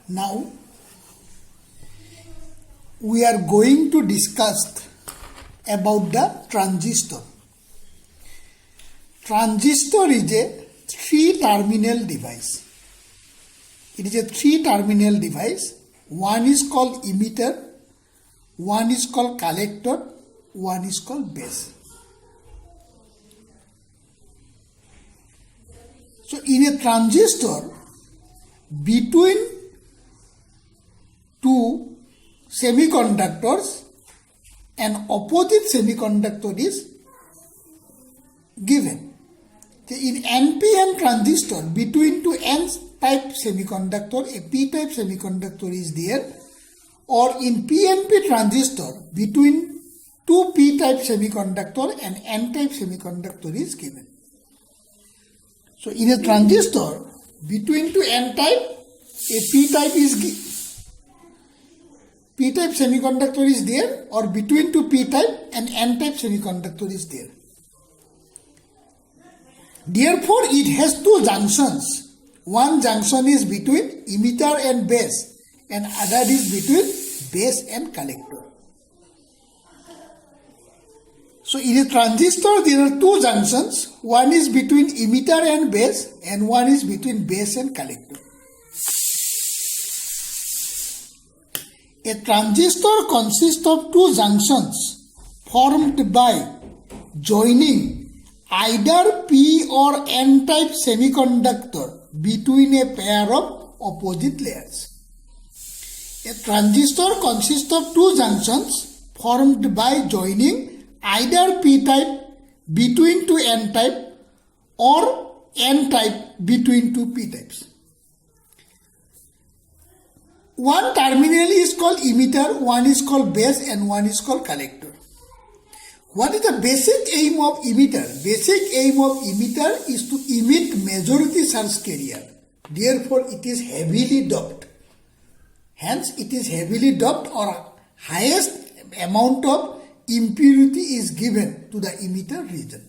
Now we are going to discuss about the transistor. Transistor is a three-terminal device. It is a three-terminal device. One is called emitter, one is called collector, one is called base. So in a transistor, between two semiconductors, an opposite semiconductor is given. In NPN transistor, between two N-type semiconductor, a P-type semiconductor is there, or in PNP transistor, between two P-type semiconductor, an N-type semiconductor is given. So in a transistor, between two N-type, a P-type P-type semiconductor is there, or between two P-type, an N-type semiconductor is there. Therefore, it has two junctions. One junction is between emitter and base, and other is between base and collector. So in a transistor, there are two junctions. One is between emitter and base, and one is between base and collector. A transistor consists of two junctions formed by joining either P or N-type semiconductor between a pair of opposite layers. A transistor consists of two junctions formed by joining either P-type between two N-type or N-type between two P-types. One terminal is called emitter, one is called base, and one is called collector. What is the basic aim of emitter? Basic aim of emitter is to emit majority surge carrier. Therefore, it is heavily doped. Hence, it is heavily doped, or highest amount of impurity is given to the emitter region.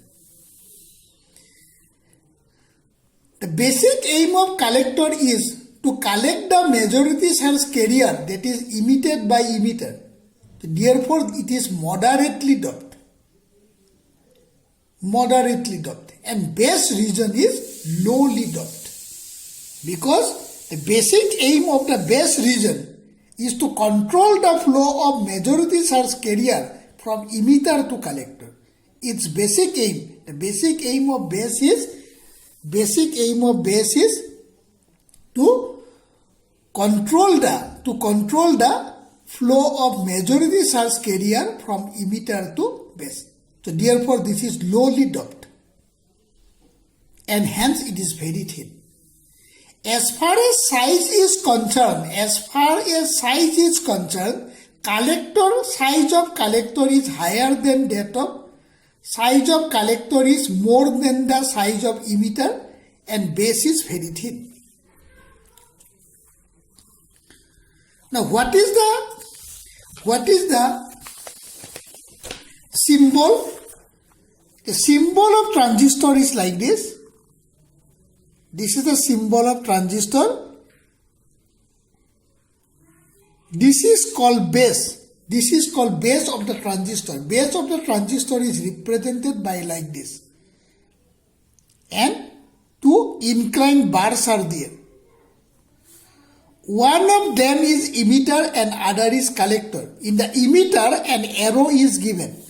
The basic aim of collector is to collect the majority surge carrier that is emitted by emitter. Therefore, it is moderately doped. And base region is lowly doped, because the basic aim of the base region is to control the flow of majority surge carrier from emitter to collector. Its basic aim, the basic aim of base is to control the flow of majority surge carrier from emitter to base. So therefore, this is lowly doped, and hence it is very thin. As far as size is concerned, size of collector is higher than that of size of collector is more than the size of emitter, and base is very thin. Now, what is the symbol? The symbol of transistor is like this. This is the symbol of transistor. This is called base. This is called base of the transistor. Base of the transistor is represented by like this. And two inclined bars are there. One of them is emitter and other is collector. In the emitter, an arrow is given.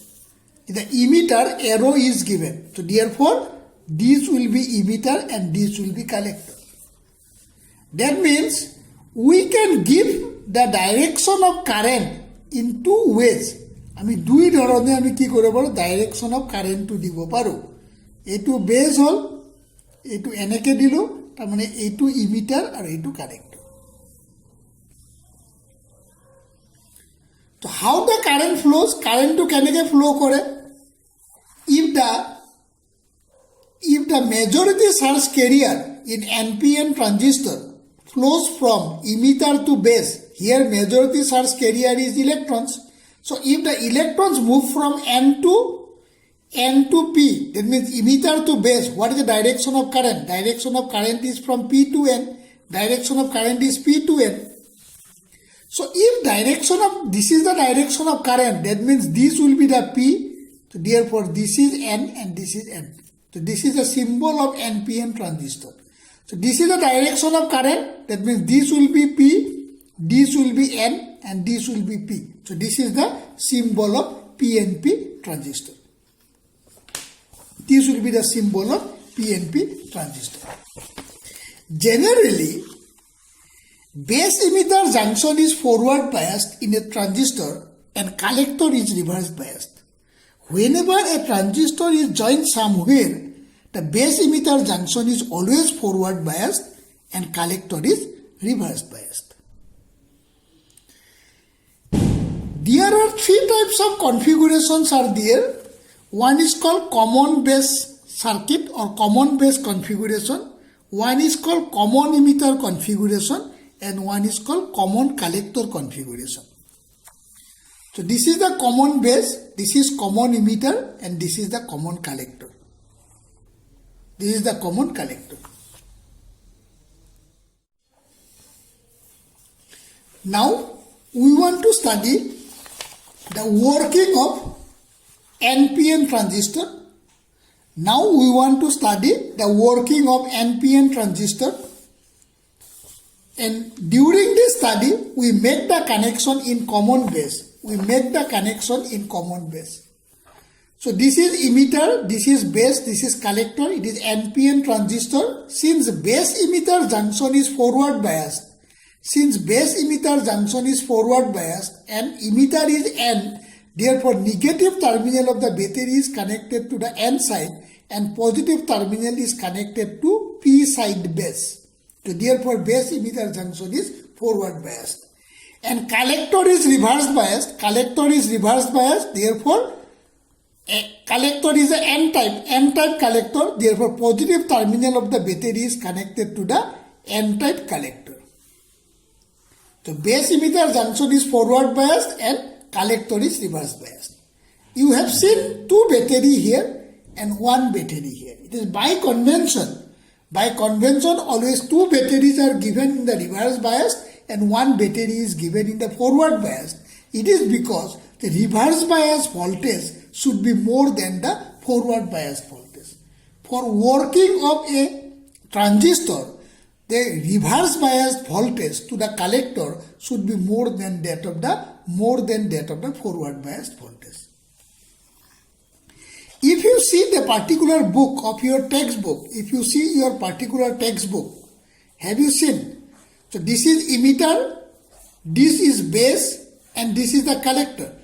So therefore, this will be emitter and this will be collector. That means we can give the direction of current in two ways. আমি দুই ধৰণে আমি কি কৰিব পাৰো, direction of কাৰেণ্টটো দিব পাৰো. এইটো বেজ হল, এইটো এনেকে দিলো, তাৰ মানে এইটো ইমিটাৰ আৰু এইটো collector. So how the current flows? Current to কেনেকে flow কৰে? If the majority surge carrier in NPN transistor flows from emitter to base, here majority surge carrier is electrons. So if the electrons move from N to P, that means emitter to base, what is the direction of current? Direction of current is from P to N. Direction of current is P to N. So if direction of, this is the direction of current, that means this will be the P, so therefore this is N and this is N. So this is the symbol of NPN transistor. So this is the direction of current, that means this will be P, this will be N and this will be P. So this is the symbol of PNP transistor. This will be the symbol of PNP transistor. Generally, base emitter junction is forward biased in a transistor and collector is reverse biased. Whenever a transistor is joined somewhere, the base emitter junction is always forward biased and collector is reverse biased. There are three types of configurations are there. One is called common base circuit or common base configuration. One is called common emitter configuration and one is called common collector configuration. So this is the common base, this is common emitter and this is the common collector. This is the common collector. Now we want to study the working of NPN transistor. Now we want to study the working of NPN transistor, and during this study we make the connection in common base. We make the connection in common base. So this is emitter, this is base, this is collector, it is NPN transistor. Since base emitter junction is forward biased, and emitter is N, therefore negative terminal of the battery is connected to the N side and positive terminal is connected to P side base. So therefore base emitter junction is forward biased. And collector is reverse biased. Therefore a collector is an N-type collector. Therefore positive terminal of the battery is connected to the N-type collector. So base emitter junction is forward biased and collector is reverse biased. You have seen two battery here and one battery here. It is by convention. By convention, always two batteries are given in the reverse bias and one battery is given in the forward bias. It is because the reverse bias voltage should be more than the forward bias voltage. For working of a transistor, the reverse bias voltage to the collector should be more than that of the forward bias voltage. If you see the particular book of your textbook, have you seen? So this is emitter, this is base and this is the collector.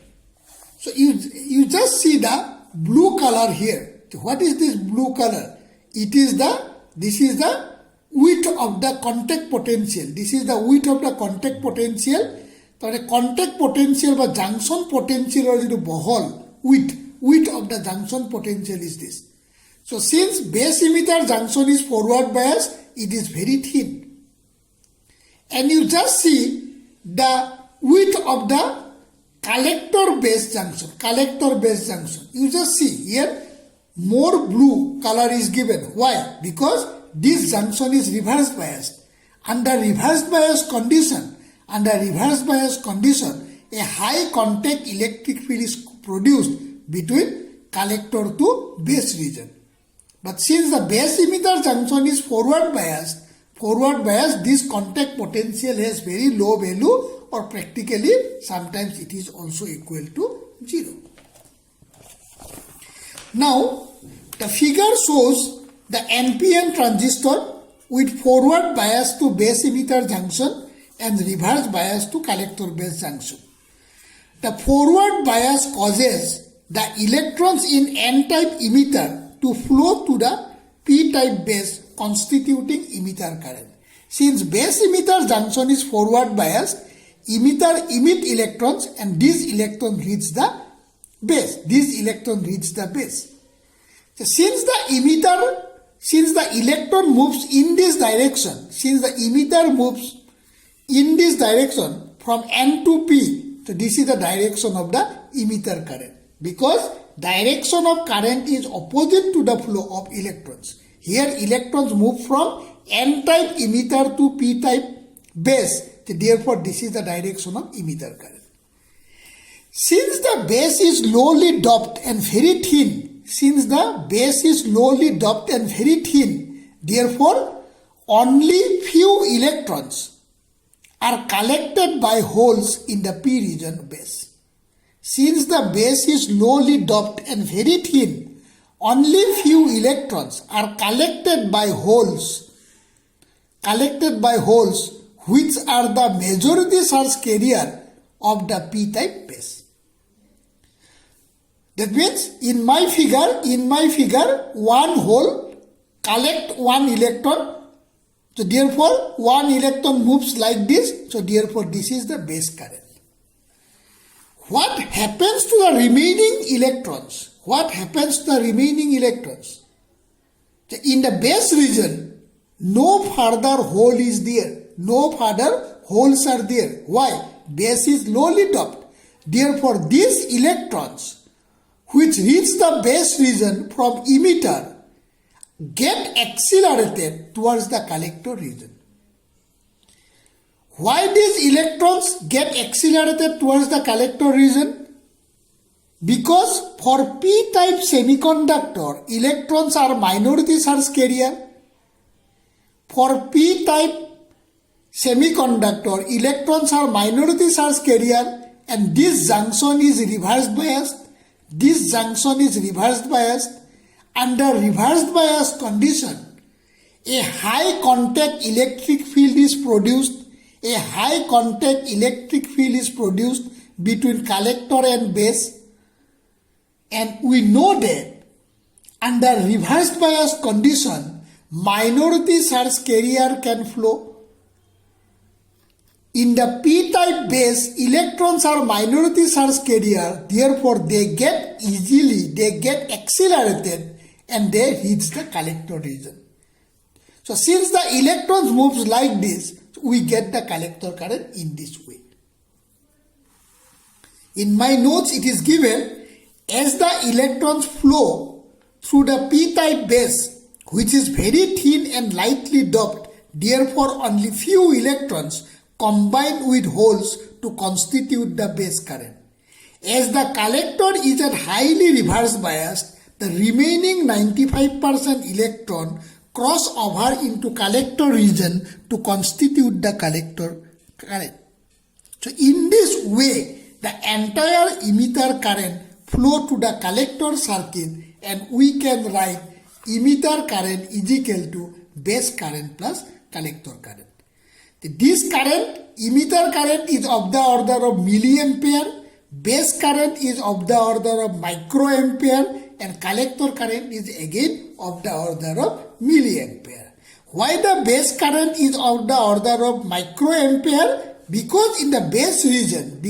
So you just see the blue color here. So what is this blue color? This is the width of the contact potential. This is the width of the contact potential. So the contact potential or junction potential or the bohol width of the junction potential is this. So since base emitter junction is forward bias, it is very thin. And you just see the width of the collector base junction. You just see here more blue color is given. Why? Because this junction is reverse biased. Under reverse bias condition, a high contact electric field is produced between collector to base region. But since the base emitter junction is forward biased, this contact potential has very low value or practically sometimes it is also equal to 0. Now the figure shows the NPN transistor with forward bias to base emitter junction and reverse bias to collector base junction. The forward bias causes the electrons in N-type emitter to flow to the P-type base, constituting emitter current. Since base emitter junction is forward biased, emitter emit electrons and these electrons reach the base. So since the electron moves in this direction, from N to P, so this is the direction of the emitter current. Because direction of current is opposite to the flow of electrons. Here electrons move from N-type emitter to P-type base. Therefore, this is the direction of emitter current. Since the base is lowly doped and very thin, therefore, only few electrons are collected by holes in the p region base. Since the base is lowly doped and very thin, only few electrons are collected by holes which are the majority charge carrier of the p-type base. That means in my figure, one hole collect one electron. So therefore, one electron moves like this. So therefore, this is the base current. What happens to the remaining electrons? In the base region, no further hole is there. No further holes are there. Why? Base is lowly doped. Therefore, these electrons which reach the base region from emitter get accelerated towards the collector region. Why these electrons get accelerated towards the collector region? Because for p-type semiconductor, electrons are minority charge carrier. For p-type semiconductor, electrons are minority charge carrier, and this junction is reverse biased. Under reversed bias condition, a high contact electric field is produced. Between collector and base, and we know that under reversed bias condition, minority charge carrier can flow. In the p-type base, electrons are minority charge carrier, therefore they get accelerated and they reach the collector region. So since the electrons moves like this, we get the collector current in this way. In my notes it is given, as the electrons flow through the p-type base, which is very thin and lightly doped, therefore only few electrons combine with holes to constitute the base current. As the collector is at highly reverse biased, the remaining 95% electron cross over into collector region to constitute the collector current. So in this way, the entire emitter current flow to the collector circuit, and we can write emitter current is equal to base current plus collector current. This current, emitter current is of the order of milliampere, base current is of the order of microampere, and collector current is again of the order of milliampere. Why the base current is of the order of microampere? Because in the base region,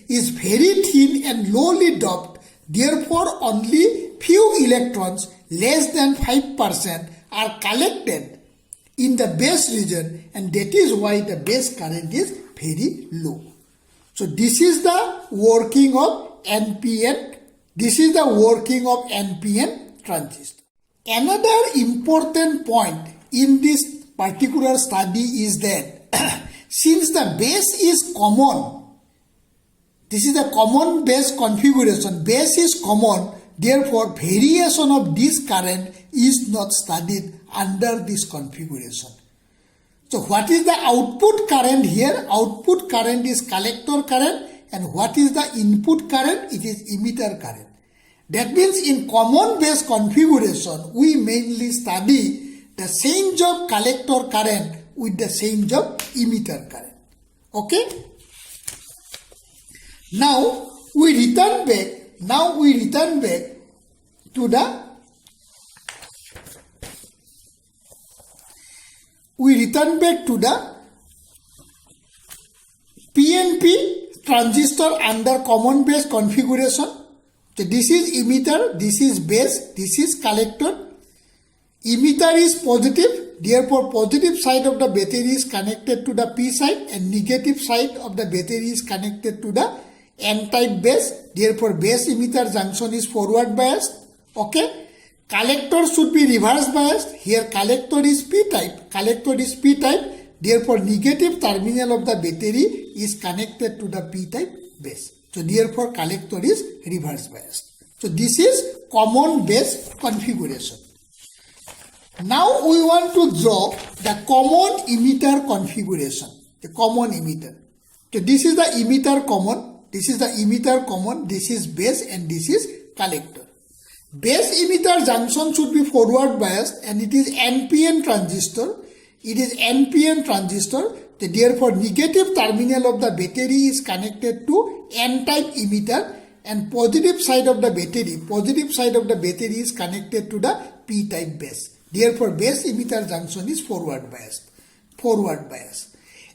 is very thin and lowly doped, therefore only few electrons less than 5% are collected in the base region, and that is why the base current is very low. So this is the working of NPN. This is the working of NPN transistor. Another important point in this particular study is that since the base is common, this is the common base configuration, base is common, therefore variation of this current is not studied under this configuration. So what is the output current here? Output current is collector current, and what is the input current? It is emitter current. That means in common base configuration, we mainly study the change of collector current with the change of emitter current. Okay? Now we return back to the PNP transistor under common base configuration. So this is emitter, this is base, this is collector. Emitter is positive, therefore positive side of the battery is connected to the P side, and negative side of the battery is connected to the N-type base. Therefore base emitter junction is forward biased. Okay. Collector should be reverse biased. Here collector is P-type. Therefore, negative terminal of the battery is connected to the p-type base. So therefore, collector is reverse biased. So this is common base configuration. Now we want to draw the common emitter configuration. The common emitter. So this is the emitter common. This is the emitter common. This is base and this is collector. Base emitter junction should be forward biased and it is NPN transistor. It is NPN transistor. Therefore, negative terminal of the battery is connected to N-type emitter and positive side of the battery is connected to the P-type base. Therefore, base emitter junction is forward biased.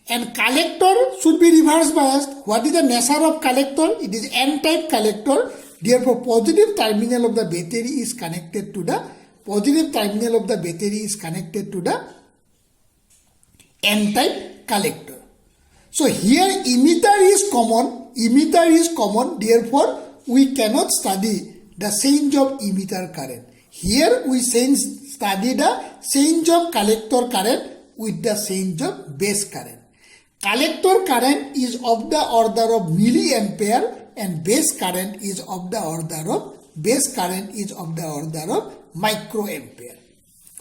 And collector should be reverse biased. What is the nature of collector? It is N-type collector. Therefore, positive terminal of the battery is connected to the N-type collector. So here emitter is common. Therefore, we cannot study the change of emitter current. Here we study the change of collector current with the change of base current. Collector current is of the order of milliampere and base current is of the order of microampere.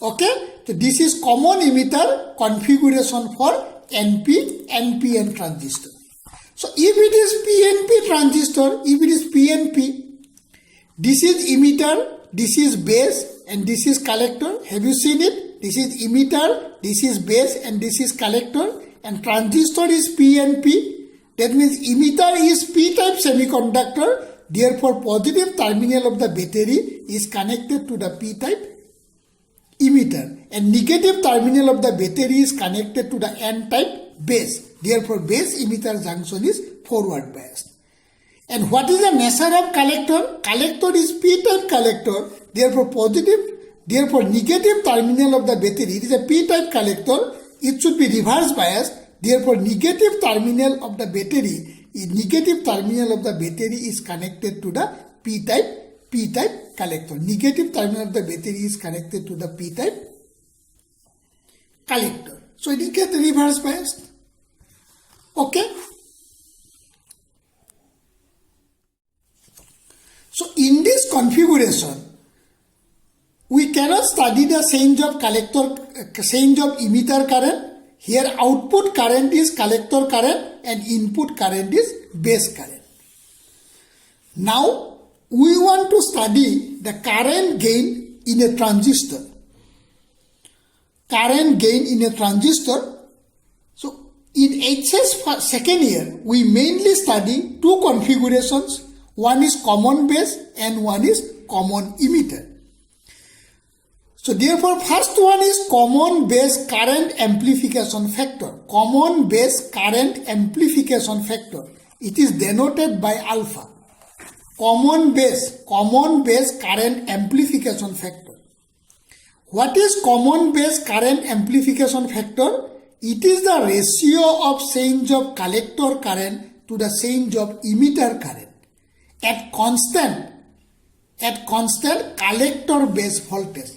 Okay, so this is common emitter configuration for NPN transistor. So if it is PNP transistor, this is emitter, this is base and this is collector. Have you seen it? This is emitter, this is base and this is collector, and transistor is PNP. That means emitter is P-type semiconductor. Therefore, positive terminal of the battery is connected to the P-type emitter and negative terminal of the battery is connected to the N-type base. Therefore, base emitter junction is forward biased. And what is the nature of collector? Collector is P-type collector. Therefore, negative terminal of the battery, it is a P-type collector. It should be reverse biased. Therefore, negative terminal of the battery is connected to the P-type collector. Negative terminal of the battery is connected to the P-type collector. So it gets reverse biased. Okay. So in this configuration, we cannot study the change of emitter current. Here output current is collector current and input current is base current. Now we want to study the current gain in a transistor. So in HS second year, we mainly study two configurations. One is common base and one is common emitter. So therefore, first one is common base current amplification factor. It is denoted by alpha. Common base current amplification factor. What is common base current amplification factor? It is the ratio of change of collector current to the change of emitter current at constant collector base voltage.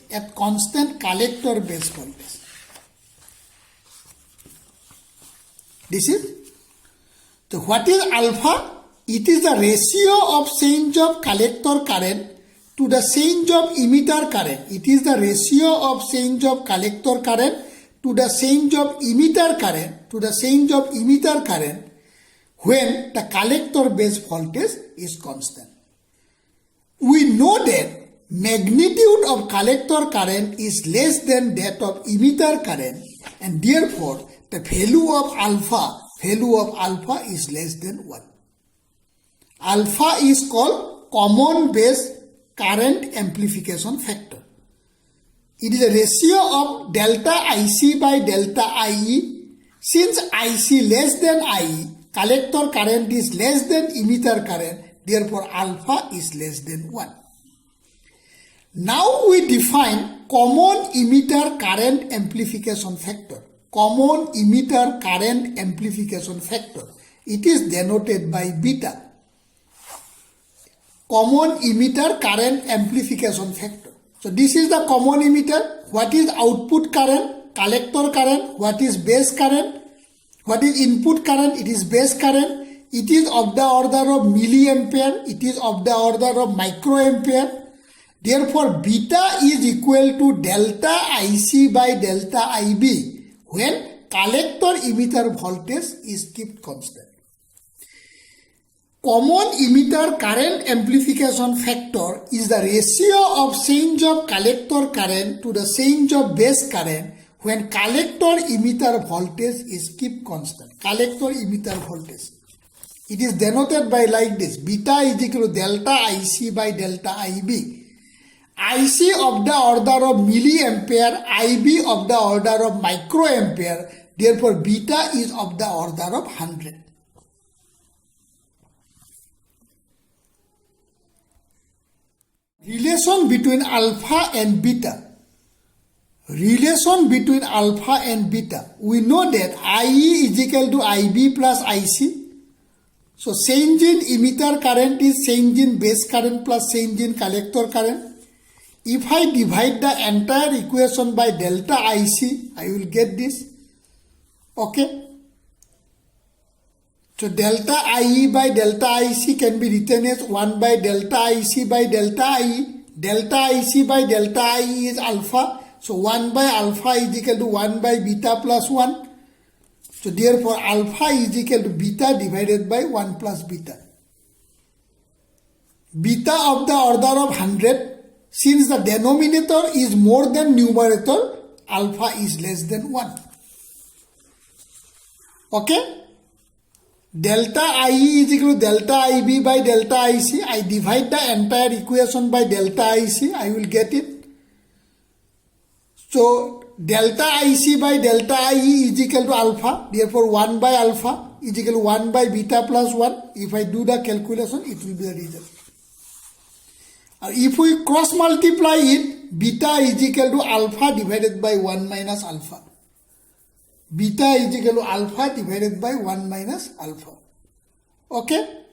This is, so what is alpha? It is the ratio of change of collector current to the change of emitter current. It is the ratio of change of collector current to the change of emitter current when the collector base voltage is constant. We know that magnitude of collector current is less than that of emitter current and therefore the value of alpha is less than 1. Alpha is called common base current amplification factor. It is a ratio of delta IC by delta IE. Since IC less than IE, collector current is less than emitter current, therefore alpha is less than 1. Now we define common emitter current amplification factor. It is denoted by beta. Common emitter current amplification factor. So this is the common emitter. What is output current? collector current. What is base current? What is input current? It is base current. It is of the order of milliampere. It is of the order of microampere. Therefore, beta is equal to delta IC by delta IB when collector emitter voltage is kept constant. Common emitter current amplification factor is the ratio of change of collector current to the change of base current when collector emitter voltage is kept constant. Collector emitter voltage. It is denoted by like this. Beta is equal to delta IC by delta IB. IC of the order of milliampere, IB of the order of microampere. Therefore, beta is of the order of 100. Relation between alpha and beta. Relation between alpha and beta. We know that IE is equal to IB plus IC. So, change in emitter current is change in base current plus change in collector current. If I divide the entire equation by delta IC, I will get this. Okay. So delta IE by delta IC can be written as 1 by delta IC by delta IE. Delta IC by delta IE is alpha. So 1 by alpha is equal to 1 by beta plus 1. So therefore alpha is equal to beta divided by 1 plus beta. Beta of the order of 100. Since the denominator is more than numerator, alpha is less than 1. Okay? Delta IE is equal to delta IB by delta IC. I divide the entire equation by delta IC. I will get it. So, delta IC by delta IE is equal to alpha. Therefore, 1 by alpha is equal to 1 by beta plus 1. If I do the calculation, it will be the result. If we cross multiply it, beta is equal to alpha divided by 1 minus alpha. Beta is equal to alpha divided by 1 minus alpha. Okay?